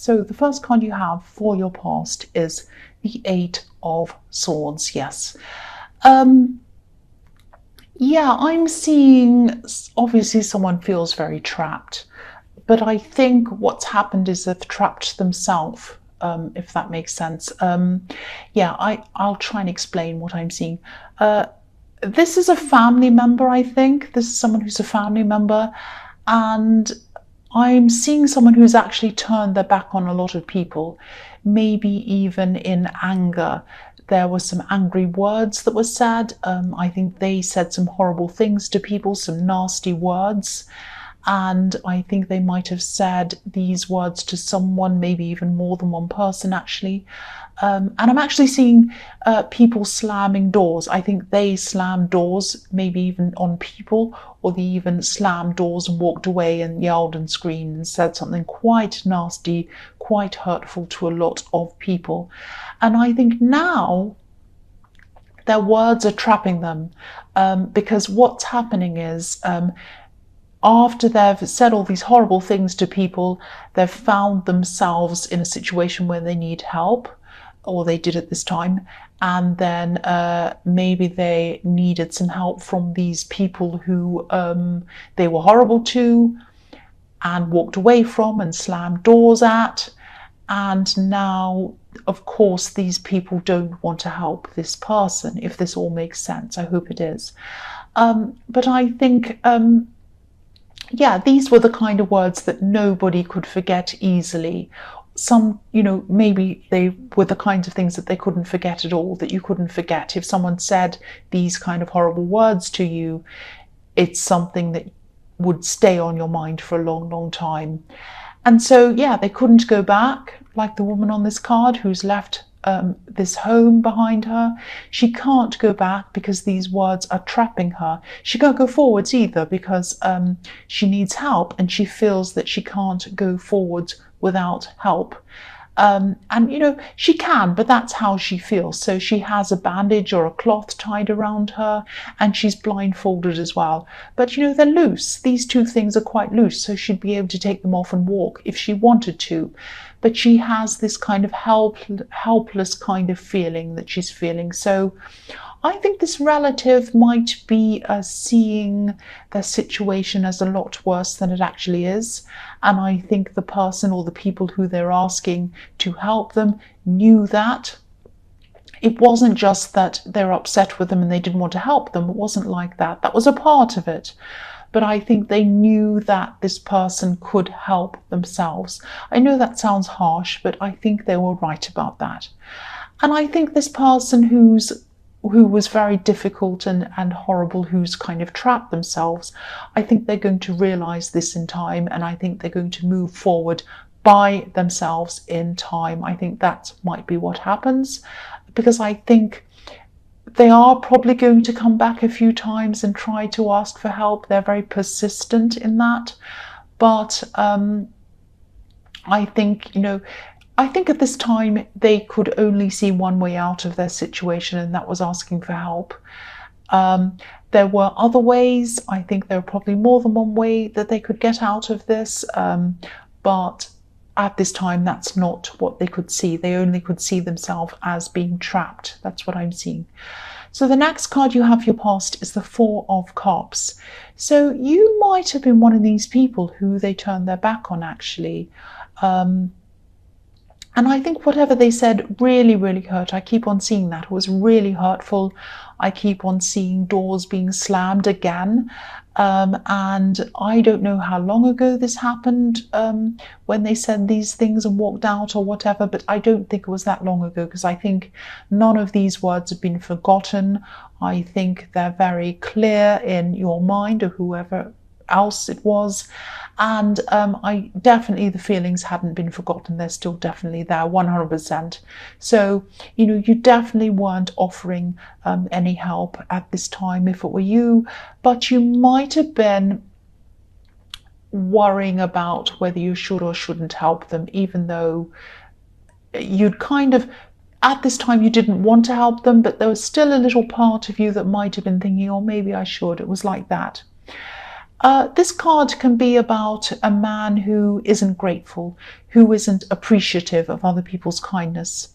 So the first card you have for your past is the Eight of Swords. Yes. Yeah, I'm seeing obviously someone feels very trapped, but I think what's happened is they've trapped themselves, if that makes sense. Yeah, I'll try and explain what I'm seeing. This is a family member, I think. This is someone who's a family member, and I'm seeing someone who's actually turned their back on a lot of people, maybe even in anger. There were some angry words that were said. I think they said some horrible things to people, some nasty words. And I think they might have said these words to someone, maybe even more than one person, actually. And I'm actually seeing people slamming doors. I think they slammed doors, maybe even on people, or they even slammed doors and walked away and yelled and screamed and said something quite nasty, quite hurtful to a lot of people. And I think now their words are trapping them, because what's happening is after they've said all these horrible things to people, they've found themselves in a situation where they need help, or they did at this time, and then maybe they needed some help from these people who they were horrible to and walked away from and slammed doors at. And now, of course, these people don't want to help this person, if this all makes sense. I hope it is. But I think, yeah, these were the kind of words that nobody could forget easily. Some, maybe they were the kinds of things that they couldn't forget at all, that you couldn't forget. If someone said these kind of horrible words to you, it's something that would stay on your mind for a long, long time. And so, yeah, they couldn't go back, like the woman on this card who's left this home behind her. She can't go back because these words are trapping her. She can't go forwards either because she needs help, and she feels that she can't go forwards without help. And she can, but that's how she feels. So she has a bandage or a cloth tied around her, and she's blindfolded as well. But they're loose. These two things are quite loose, so she'd be able to take them off and walk if she wanted to. But she has this kind of helpless kind of feeling that she's feeling. So I think this relative might be seeing their situation as a lot worse than it actually is. And I think the person or the people who they're asking to help them knew that. It wasn't just that they're upset with them and they didn't want to help them. It wasn't like that. That was a part of it. But I think they knew that this person could help themselves. I know that sounds harsh, but I think they were right about that. And I think this person who was very difficult and horrible, who's kind of trapped themselves, I think they're going to realize this in time, and I think they're going to move forward by themselves in time. I think that might be what happens, because I think they are probably going to come back a few times and try to ask for help. They're very persistent in that. But I think, I think at this time they could only see one way out of their situation, and that was asking for help. There were other ways. I think there were probably more than one way that they could get out of this. But at this time, that's not what they could see. They only could see themselves as being trapped. That's what I'm seeing. So the next card you have for your past is the Four of Cups. So you might have been one of these people who they turned their back on, actually. And I think whatever they said really, really hurt. I keep on seeing that. It was really hurtful. I keep on seeing doors being slammed again. And I don't know how long ago this happened, when they said these things and walked out or whatever, but I don't think it was that long ago, because I think none of these words have been forgotten. I think they're very clear in your mind, or whoever else it was. And I definitely, the feelings hadn't been forgotten. They're still definitely there, 100%. So, you definitely weren't offering any help at this time if it were you, but you might have been worrying about whether you should or shouldn't help them, even though you'd kind of, at this time, you didn't want to help them, but there was still a little part of you that might have been thinking, oh, maybe I should. It was like that. This card can be about a man who isn't grateful, who isn't appreciative of other people's kindness.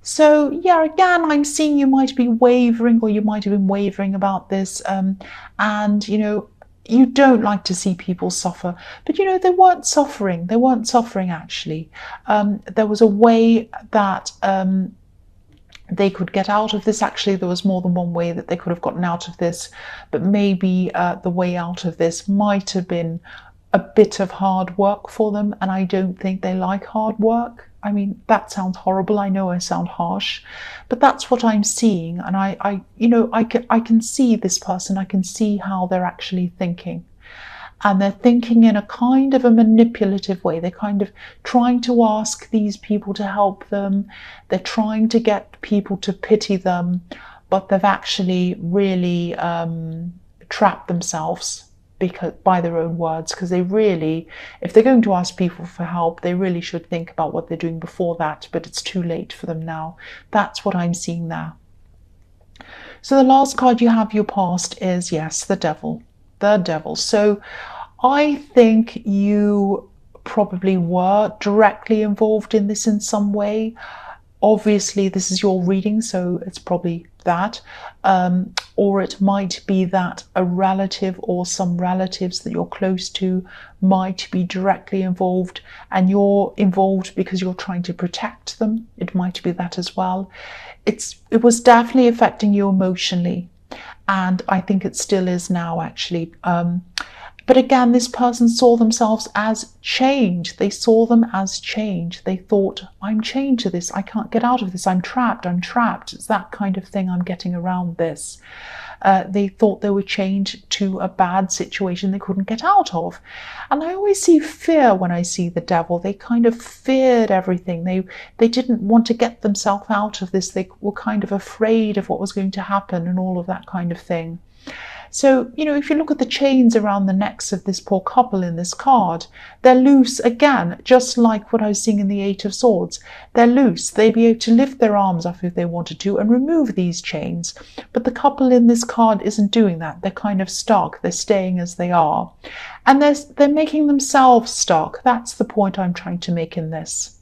So yeah, again, I'm seeing you might be wavering, or you might have been wavering about this, and you don't like to see people suffer, but they weren't suffering. They weren't suffering actually. There was a way that they could get out of this. Actually, there was more than one way that they could have gotten out of this, but maybe the way out of this might have been a bit of hard work for them, and I don't think they like hard work. I mean, that sounds horrible. I know I sound harsh, but that's what I'm seeing, and I can see this person. I can see how they're actually thinking. And they're thinking in a kind of a manipulative way. They're kind of trying to ask these people to help them. They're trying to get people to pity them, but they've actually really trapped themselves by their own words, because they really, if they're going to ask people for help, they really should think about what they're doing before that, but it's too late for them now. That's what I'm seeing there. So the last card you have, your past, is, yes, the devil. The devil. So I think you probably were directly involved in this in some way. Obviously, this is your reading, so it's probably that. Or it might be that a relative or some relatives that you're close to might be directly involved, and you're involved because you're trying to protect them. It might be that as well. It was definitely affecting you emotionally, and I think it still is now, actually. But again, this person saw themselves as change. They saw them as change. They thought, I'm chained to this. I can't get out of this. I'm trapped. I'm trapped. It's that kind of thing I'm getting around this. They thought they were chained to a bad situation they couldn't get out of. And I always see fear when I see the devil. They kind of feared everything. They didn't want to get themselves out of this. They were kind of afraid of what was going to happen and all of that kind of thing. So, if you look at the chains around the necks of this poor couple in this card, they're loose again, just like what I was seeing in the Eight of Swords. They're loose. They'd be able to lift their arms up if they wanted to and remove these chains. But the couple in this card isn't doing that. They're kind of stuck. They're staying as they are. And they're making themselves stuck. That's the point I'm trying to make in this.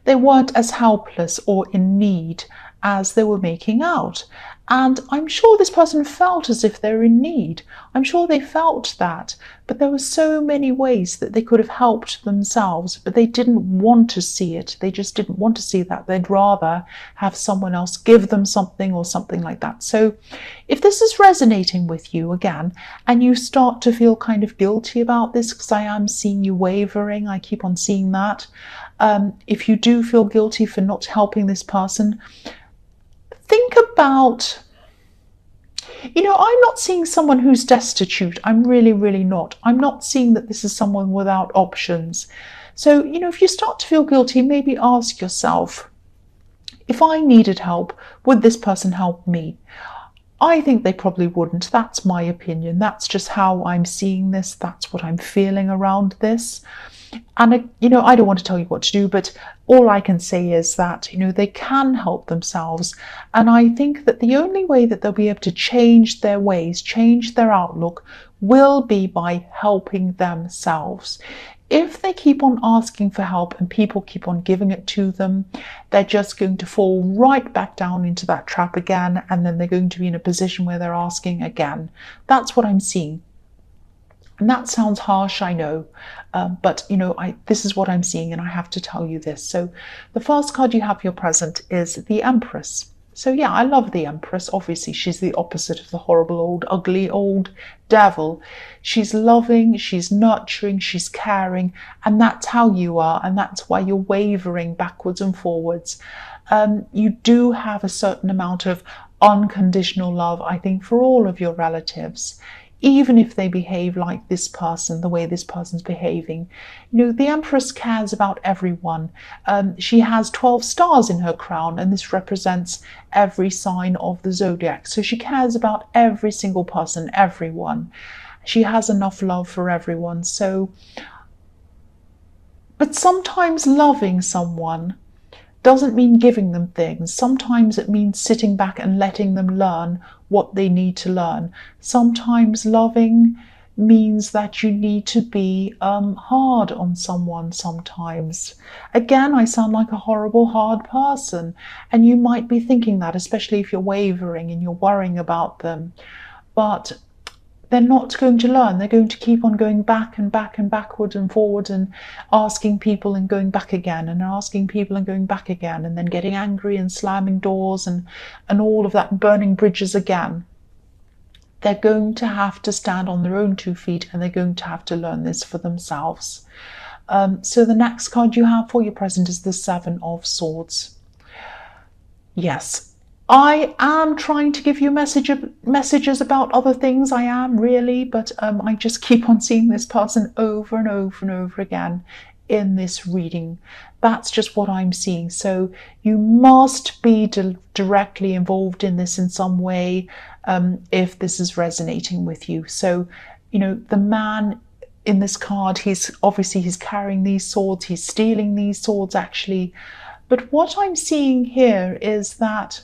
They weren't as helpless or in need as they were making out. And I'm sure this person felt as if they're in need. I'm sure they felt that, but there were so many ways that they could have helped themselves, but they didn't want to see it. They just didn't want to see that. They'd rather have someone else give them something or something like that. So if this is resonating with you again, and you start to feel kind of guilty about this, because I am seeing you wavering, I keep on seeing that. If you do feel guilty for not helping this person, think about, I'm not seeing someone who's destitute. I'm really, really not. I'm not seeing that this is someone without options. So, if you start to feel guilty, maybe ask yourself, if I needed help, would this person help me? I think they probably wouldn't. That's my opinion. That's just how I'm seeing this. That's what I'm feeling around this. And, I don't want to tell you what to do, but all I can say is that, they can help themselves. And I think that the only way that they'll be able to change their ways, change their outlook, will be by helping themselves. If they keep on asking for help and people keep on giving it to them, they're just going to fall right back down into that trap again. And then they're going to be in a position where they're asking again. That's what I'm seeing. And that sounds harsh, I know, but this is what I'm seeing, and I have to tell you this. So the first card you have, your present, is the Empress. So yeah, I love the Empress. Obviously, she's the opposite of the horrible old, ugly old devil. She's loving, she's nurturing, she's caring, and that's how you are, and that's why you're wavering backwards and forwards. You do have a certain amount of unconditional love, I think, for all of your relatives. Even if they behave like this person, the way this person's behaving. The Empress cares about everyone. She has 12 stars in her crown, and this represents every sign of the zodiac. So she cares about every single person, everyone. She has enough love for everyone. But sometimes loving someone doesn't mean giving them things. Sometimes it means sitting back and letting them learn what they need to learn. Sometimes loving means that you need to be hard on someone sometimes. Again, I sound like a horrible, hard person, and you might be thinking that, especially if you're wavering and you're worrying about them. But they're not going to learn. They're going to keep on going back and back and backward and forward and asking people and going back again and asking people and going back again, and then getting angry and slamming doors and all of that, burning bridges again. They're going to have to stand on their own 2 feet, and they're going to have to learn this for themselves. So the next card you have for your present is the Seven of Swords. Yes, I am trying to give you messages about other things. I am really, but I just keep on seeing this person over and over and over again in this reading. That's just what I'm seeing. So you must be directly involved in this in some way if this is resonating with you. So, you know, the man in this card, he's carrying these swords, he's stealing these swords actually. But what I'm seeing here is that,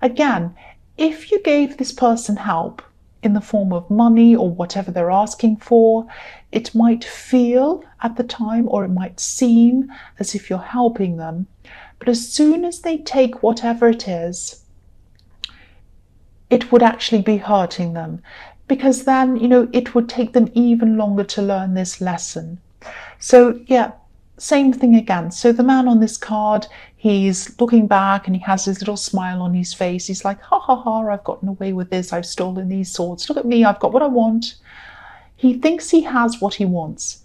again, if you gave this person help in the form of money or whatever they're asking for, it might feel at the time, or it might seem as if you're helping them. But as soon as they take whatever it is, it would actually be hurting them, because then, you know, it would take them even longer to learn this lesson. So yeah, same thing again. So the man on this card, he's looking back and he has his little smile on his face. He's like, ha ha ha, I've gotten away with this. I've stolen these swords. Look at me, I've got what I want. He thinks he has what he wants.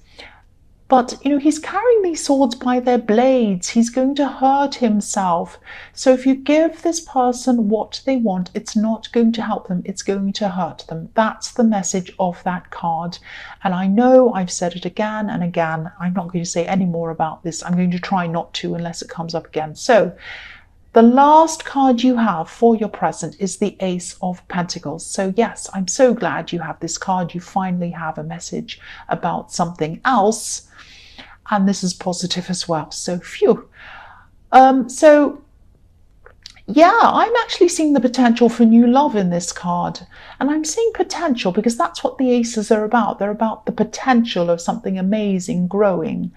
But, you know, he's carrying these swords by their blades. He's going to hurt himself. So if you give this person what they want, it's not going to help them. It's going to hurt them. That's the message of that card. And I know I've said it again and again. I'm not going to say any more about this. I'm going to try not to unless it comes up again. So the last card you have for your present is the Ace of Pentacles. So yes, I'm so glad you have this card. You finally have a message about something else. And this is positive as well. So phew. So yeah, I'm actually seeing the potential for new love in this card. And I'm seeing potential because that's what the aces are about. They're about the potential of something amazing growing.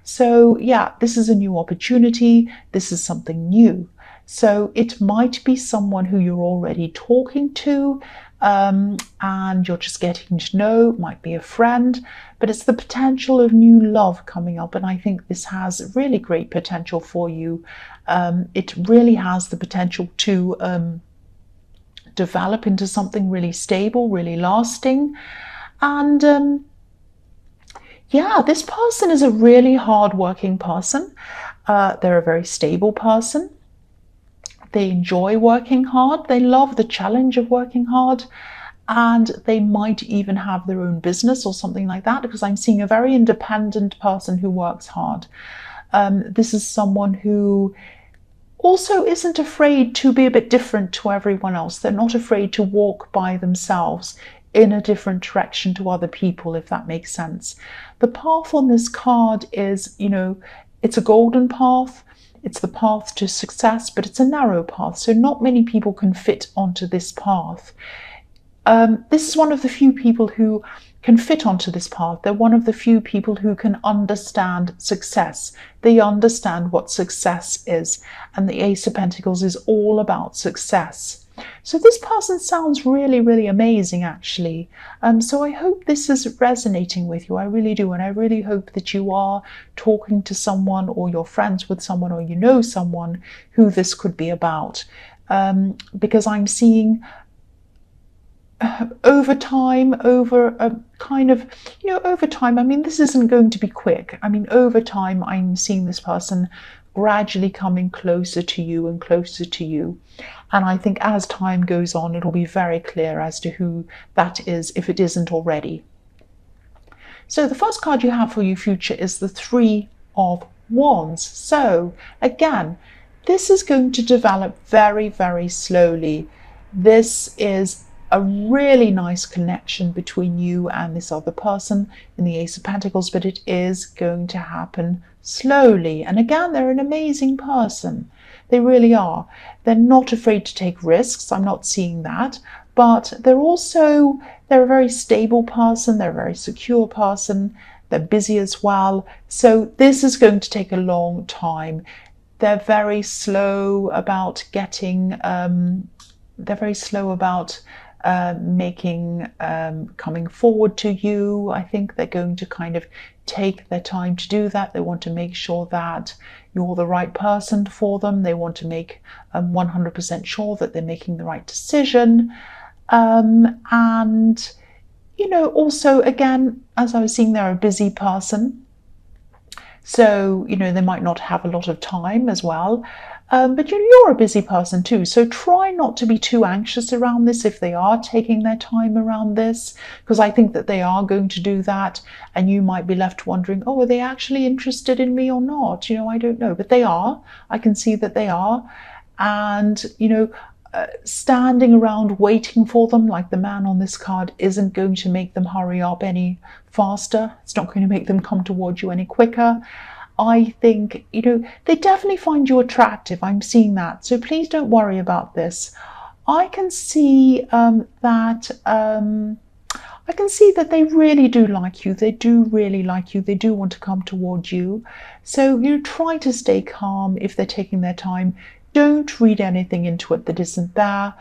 So yeah, this is a new opportunity. This is something new. So it might be someone who you're already talking to, and you're just getting to know. It might be a friend, but it's the potential of new love coming up. And I think this has really great potential for you. It really has the potential to develop into something really stable, really lasting. And yeah, this person is a really hard-working person. They're a very stable person. They enjoy working hard. They love the challenge of working hard. And they might even have their own business or something like that, because I'm seeing a very independent person who works hard. This is someone who also isn't afraid to be a bit different to everyone else. They're not afraid to walk by themselves in a different direction to other people, if that makes sense. The path on this card is, you know, it's a golden path. It's the path to success, but it's a narrow path. So not many people can fit onto this path. This is one of the few people who can fit onto this path. They're one of the few people who can understand success. They understand what success is. And the Ace of Pentacles is all about success. So this person sounds really, really amazing, actually. So I hope this is resonating with you. I really do. And I really hope that you are talking to someone, or you're friends with someone, or you know someone who this could be about. Because I'm seeing over time, over a kind of, you know, over time, I mean, this isn't going to be quick. I mean, over time, I'm seeing this person gradually coming closer to you and closer to you. And I think as time goes on, it'll be very clear as to who that is, if it isn't already. So the first card you have for your future is the Three of Wands. So again, this is going to develop very, very slowly. This is a really nice connection between you and this other person in the Ace of Pentacles, but it is going to happen slowly. And again, they're an amazing person. They really are. They're not afraid to take risks. I'm not seeing that. but they're a very stable person, they're a very secure person, they're busy as well. So this is going to take a long time. They're very slow about coming forward to you. I think they're going to kind of take their time to do that. They want to make sure that you're the right person for them. They want to make 100% sure that they're making the right decision. And, you know, also, again, as I was seeing, they're a busy person. So, you know, they might not have a lot of time as well. But you're a busy person too, so try not to be too anxious around this if they are taking their time around this, because I think that they are going to do that, and you might be left wondering, oh, are they actually interested in me or not? You know, I don't know, but they are. I can see that they are. And, you know, standing around waiting for them like the man on this card isn't going to make them hurry up any faster. It's not going to make them come towards you any quicker. I think, you know, they definitely find you attractive. I'm seeing that. So please don't worry about this. I can see that they really do like you. They do really like you. They do want to come towards you. So, you know, try to stay calm if they're taking their time. Don't read anything into it that isn't there,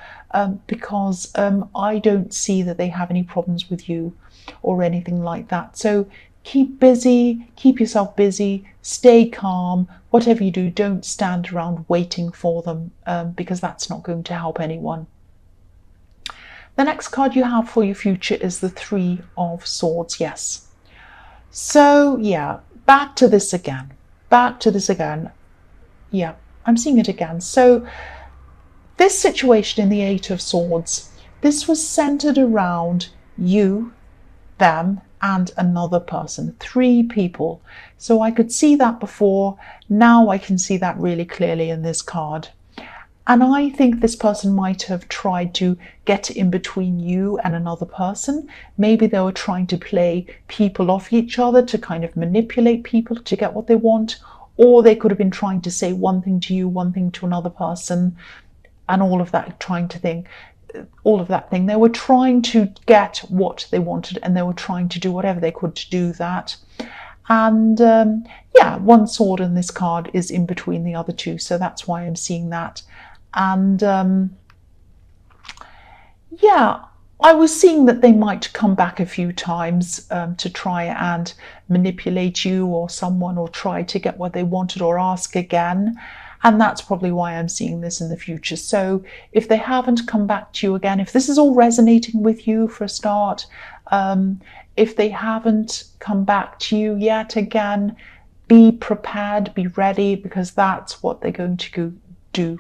because I don't see that they have any problems with you or anything like that. So keep busy, keep yourself busy, stay calm. Whatever you do, don't stand around waiting for them, because that's not going to help anyone. The next card you have for your future is the Three of Swords. Yes. So yeah, back to this again. Yeah, I'm seeing it again. So this situation in the Eight of Swords, this was centered around you, them, and another person, three people. So I could see that before. Now I can see that really clearly in this card. And I think this person might have tried to get in between you and another person. Maybe they were trying to play people off each other, to kind of manipulate people to get what they want. Or they could have been trying to say one thing to you, one thing to another person, and all of that thing. They were trying to get what they wanted, and they were trying to do whatever they could to do that. And yeah, one sword in this card is in between the other two, so that's why I'm seeing that. And yeah, I was seeing that they might come back a few times to try and manipulate you or someone, or try to get what they wanted, or ask again. And that's probably why I'm seeing this in the future. So if they haven't come back to you again, if this is all resonating with you for a start, if they haven't come back to you yet again, be prepared, be ready, because that's what they're going to do.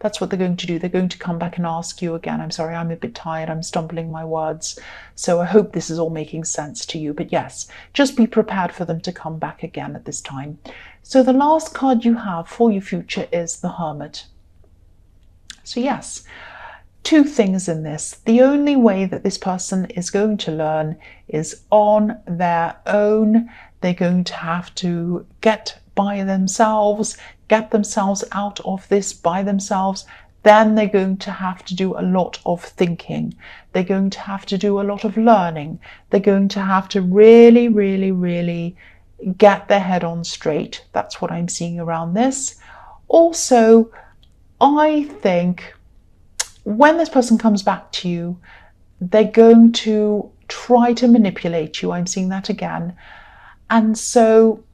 That's what they're going to do. They're going to come back and ask you again. I'm sorry, I'm a bit tired. I'm stumbling my words. So I hope this is all making sense to you. But yes, just be prepared for them to come back again at this time. So the last card you have for your future is the Hermit. So yes, two things in this. The only way that this person is going to learn is on their own. They're going to have to get by themselves, get themselves out of this by themselves. Then they're going to have to do a lot of thinking. They're going to have to do a lot of learning. They're going to have to really, really, really get their head on straight. That's what I'm seeing around this. Also, I think when this person comes back to you, they're going to try to manipulate you. I'm seeing that again. And so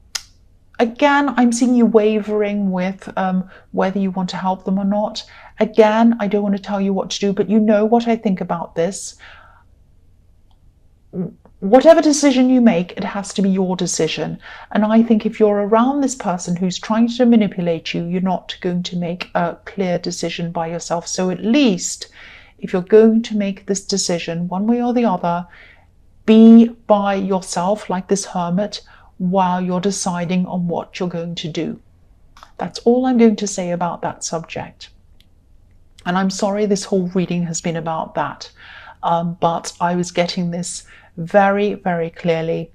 again, I'm seeing you wavering with whether you want to help them or not. Again, I don't want to tell you what to do, but you know what I think about this. Whatever decision you make, it has to be your decision. And I think if you're around this person who's trying to manipulate you, you're not going to make a clear decision by yourself. So at least if you're going to make this decision one way or the other, be by yourself like this Hermit while you're deciding on what you're going to do. That's all I'm going to say about that subject. And I'm sorry this whole reading has been about that, but I was getting this very, very clearly.